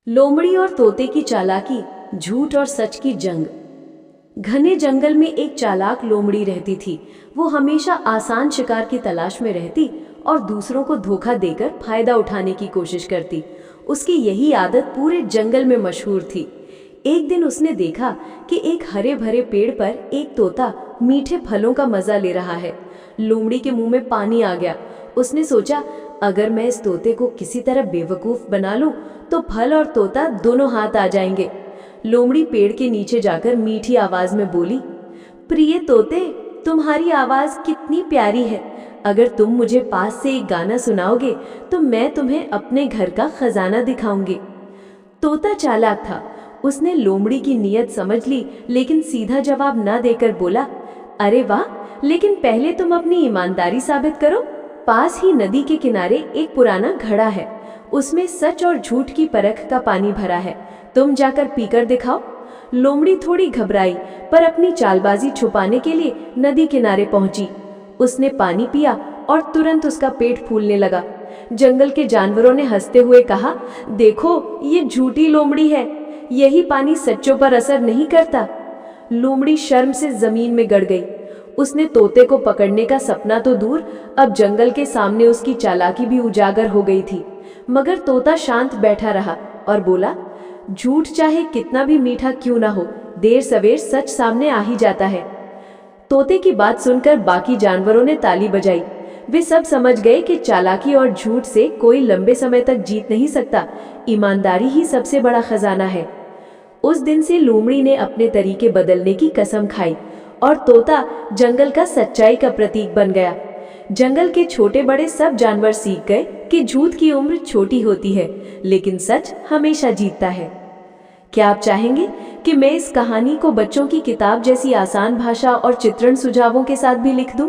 लोमड़ी और तोते की चालाकी, झूठ और सच की जंग। घने जंगल में एक चालाक लोमड़ी रहती थी। वो हमेशा आसान शिकार की तलाश में रहती और दूसरों को धोखा देकर फायदा उठाने की कोशिश करती। उसकी यही आदत पूरे जंगल में मशहूर थी। एक दिन उसने देखा कि एक हरे भरे पेड़ पर एक तोता मीठे फलों का मजा ले रहा है। लोमड़ी के मुंह में पानी आ गया। उसने सोचा, अगर मैं इस तोते को किसी तरह बेवकूफ बना लूं तो फल और तोता दोनों हाथ आ जाएंगे। लोमड़ी पेड़ के नीचे जाकर मीठी आवाज में बोली, प्रिय तोते, तुम्हारी आवाज कितनी प्यारी है। अगर तुम मुझे पास से एक गाना सुनाओगे तो मैं तुम्हें अपने घर का खजाना दिखाऊंगी। तोता चालाक था। उसने लोमड़ी की नीयत समझ ली, लेकिन सीधा जवाब न देकर बोला, अरे वाह, लेकिन पहले तुम अपनी ईमानदारी साबित करो। पास ही नदी के किनारे एक पुराना घड़ा है। उसमें सच और झूठ की परख का पानी भरा है। तुम जाकर पीकर दिखाओ। लोमड़ी थोड़ी घबराई, पर अपनी चालबाजी छुपाने के लिए नदी किनारे पहुंची। उसने पानी पिया और तुरंत उसका पेट फूलने लगा। जंगल के जानवरों ने हंसते हुए कहा, देखो, ये झूठी लोमड़ी है। यही पानी सच्चों पर असर नहीं करता। लोमड़ी शर्म से जमीन में गड़ गई। उसने तोते को पकड़ने का सपना तो दूर, अब जंगल के सामने उसकी चालाकी भी उजागर हो गई थी। मगर तोता शांत बैठा रहा और बोला, झूठ चाहे कितना भी मीठा क्यों ना हो, देर सवेर सच सामने आ ही जाता है। तोते की बात सुनकर बाकी जानवरों ने ताली बजाई। वे सब समझ गए कि चालाकी और झूठ से कोई लंबे समय तक जीत नहीं सकता। ईमानदारी ही सबसे बड़ा खजाना है। उस दिन से लोमड़ी ने अपने तरीके बदलने की कसम खाई और तोता जंगल का सच्चाई का प्रतीक बन गया। जंगल के छोटे बड़े सब जानवर सीख गए कि झूठ की उम्र छोटी होती है, लेकिन सच हमेशा जीतता है। क्या आप चाहेंगे कि मैं इस कहानी को बच्चों की किताब जैसी आसान भाषा और चित्रण सुझावों के साथ भी लिख दूं?